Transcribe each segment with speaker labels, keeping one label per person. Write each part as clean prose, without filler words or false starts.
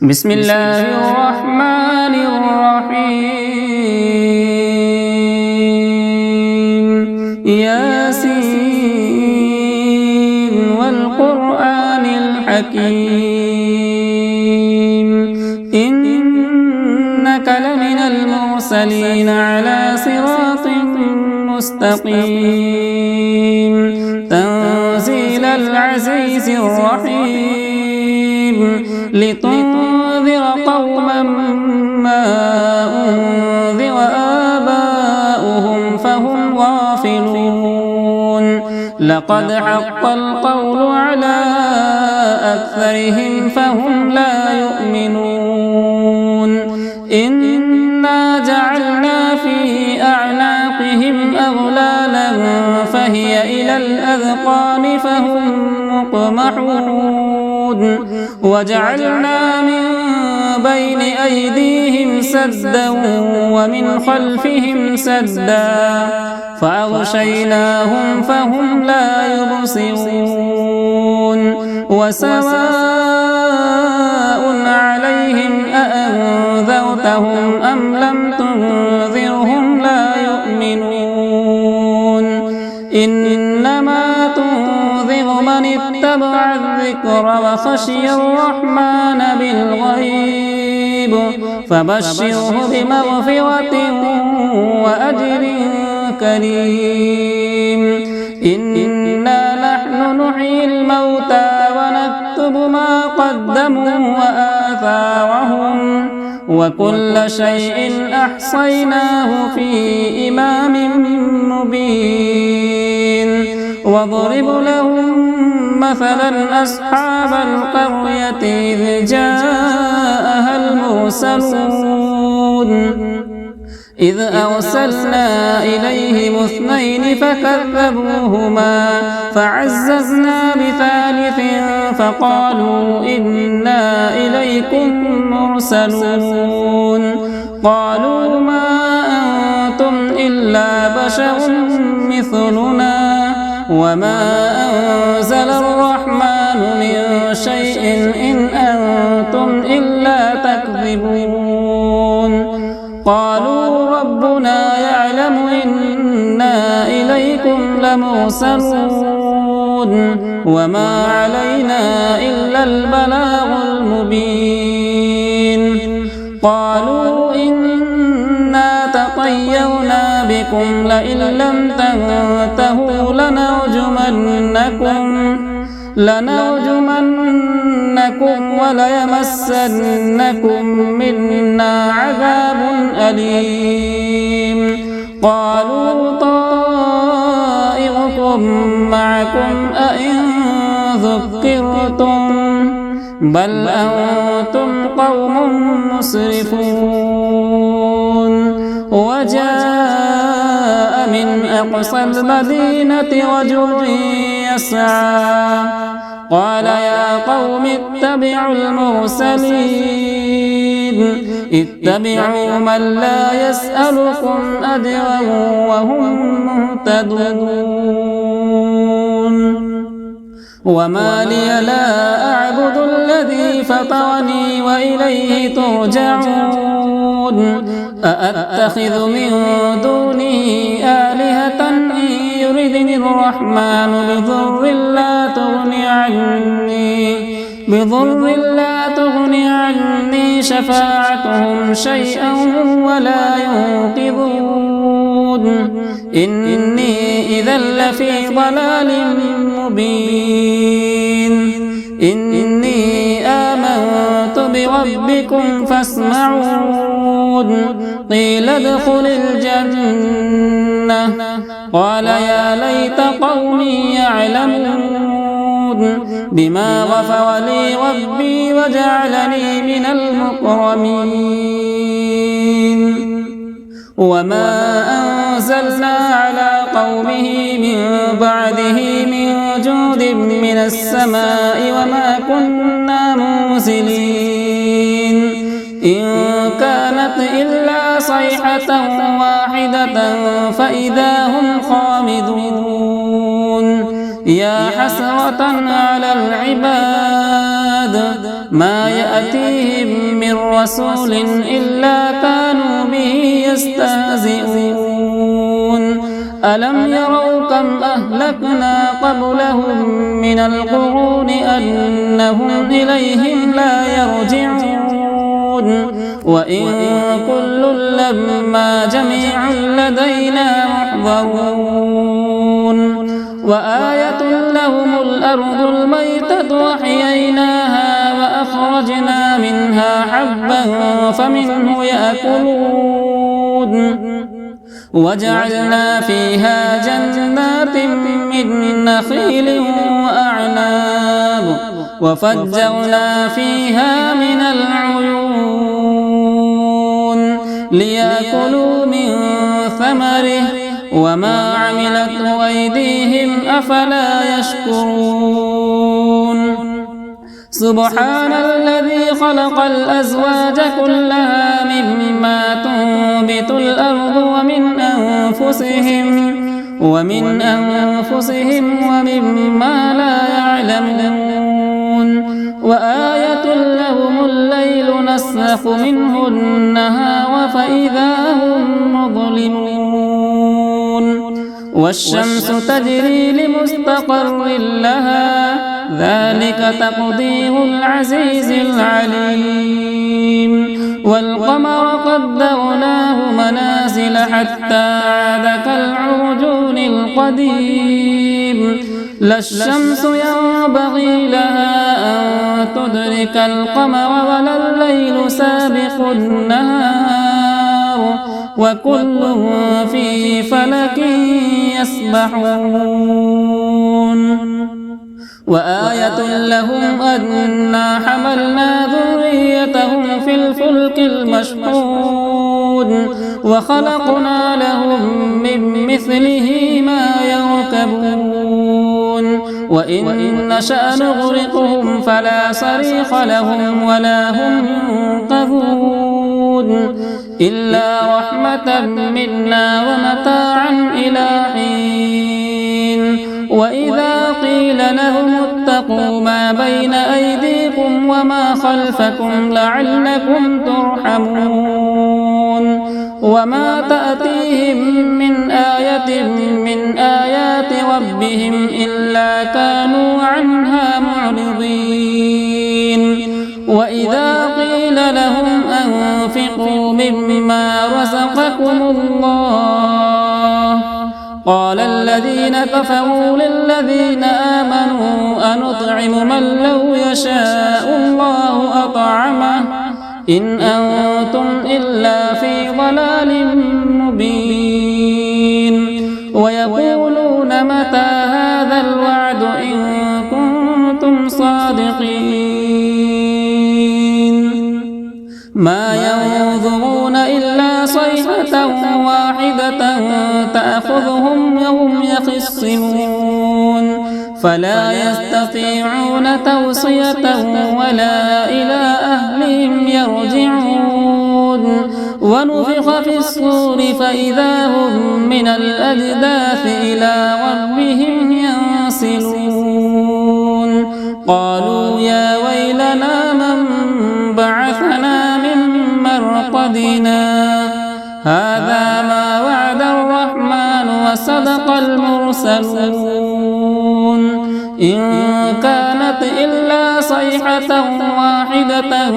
Speaker 1: بسم الله الرحمن الرحيم ياسين والقرآن الحكيم إنك لمن المرسلين على صراط مستقيم تنزيل العزيز الرحيم لتنذر قوما ما أنذر آباؤهم فهم غافلون لقد حق القول على أكثرهم فهم لا يؤمنون إنا جعلنا في أعناقهم أغلالا فهي إلى الأذقان فهم مقمحون وجعلنا من بين أيديهم سدا ومن خلفهم سدا فأغشيناهم فهم لا يبصرون وسواء عليهم أأنذرتهم أم لم تنذرهم لا يؤمنون إنما تنذر من اتبع الذكر وخشي الرحمن بالغيب فبشره بمغفرة وأجر كريم إنا نحن نحيي الموتى ونكتب ما قدموا وآثارهم وكل شيء أحصيناه في إمام مبين واضرب لهم مثلا أصحاب القرية إذ جاءها المرسلون إذ أرسلنا إليهم اثنين فكذبوهما فعززنا بثالث فقالوا إنا إليكم مرسلون قالوا ما أنتم إلا بشر مثلنا وما أنزل الرحمن من شيء إن أنتم إلا تكذبون قالوا ربنا يعلم إنا إليكم لمرسلون وما علينا إلا البلاغ المبين قالوا إنا تطيرنا بكم لئن لم تنتهوا لنرجمنكم وليمسنكم منا عذاب أليم قالوا طائركم معكم أئن ذكرتم بل أنتم قوم مسرفون وجاء من أقصى المدينة رجل يسعى قال يا قوم اتبعوا المرسلين اتبعوا من لا يسألكم أجرا وهم مهتدون وما لي لا أعبد الذي فطرني وإليه ترجعون أأتخذ من دونه آلهة إن يردني الرحمن بضر لا تغني عني شفاعتهم شيئا ولا ينقذون إني إذا لفي ضلال مبين إني آمنت بربكم فاسمعون قيل ادخل الجنة قال يا ليت قومي يعلمون بما غفر لي ربي وجعلني من المكرمين وما أنزلنا على قومه من بعده من جود من السماء وما كنا منزلين إن كانت إلا صيحة واحدة فإذا هم خامدون يا حسرة على العباد ما يأتيهم من رسول إلا كانوا به يستهزئون ألم يروا كم أهلكنا قبلهم من القرون أنهم إليهم لا يرجعون وإن كل لما جميع لدينا محضرون وآية لهم الأرض الميتة وأحييناها وأخرجنا منها حبا فمنه يأكلون وجعلنا فيها جنات من نخيل وأعناب وفجرنا فيها من العيون ليأكلوا من ثمره وما عملته أيديهم أفلا يشكرون سبحان الذي خلق الأزواج كلها مما تنبت الأرض ومن أنفسهم ومما لا يعلمون وآية لهم الليل نسلخ منه النهار فإذا هم مظلمون والشمس تجري لمستقر لها ذلك تقدير العزيز العليم والقمر قدرناه منازل حتى عاد كالعرجون القديم لا الشمس ينبغي لها أن تدرك القمر ولا الليل سابق النهار وكل في فلك يسبحون وآية لهم أنا حملنا ذريتهم في الفلك المشحون وخلقنا لهم من مثله ما يركبون وإن نشأ نغرقهم فلا صريخ لهم ولا هم ينقذون إلا رحمة منا ومتاعا إلى حين وإذا قيل لهم اتقوا ما بين أيديكم وما خلفكم لعلكم ترحمون وما تأتيهم من آية من آيات ربهم إلا كانوا عنها معرضين وإذا قيل لهم أنفقوا مما رزقكم الله قال الذين كفروا للذين آمنوا أنطعم من لو يشاء الله أطعمه إن أنتم إلا في ضلال مبين ويقولون متى هذا الوعد إن كنتم صادقين ما ينظرون إلا صيحة واحدة تأخذهم وهم يخصمون فلا يستطيعون توصية ولا إلى أهلهم يرجعون ونفخ في الصور فإذا هم من الأجداث إلى ربهم ينسلون قالوا يا ويلنا من بعثنا من مرقدنا هذا ما وعد الرحمن وصدق المرسلون إن كانت إلا صيحة واحدة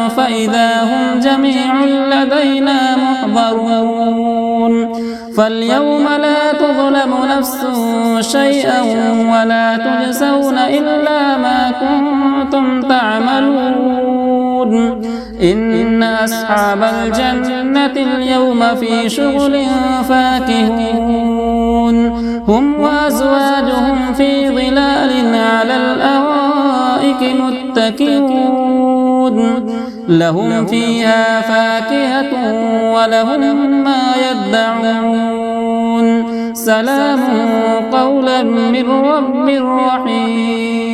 Speaker 1: فإذا هم جميع لدينا محضرون فاليوم لا تظلم نفس شيئا ولا تجزون إلا ما كنتم تعملون إن أصحاب الجنة اليوم في شغل فاكهون هم وأزواجهم في ظلال على الأرائك متكئون لهم فيها فاكهة ولهم ما يدعون سلام قولا من رب رحيم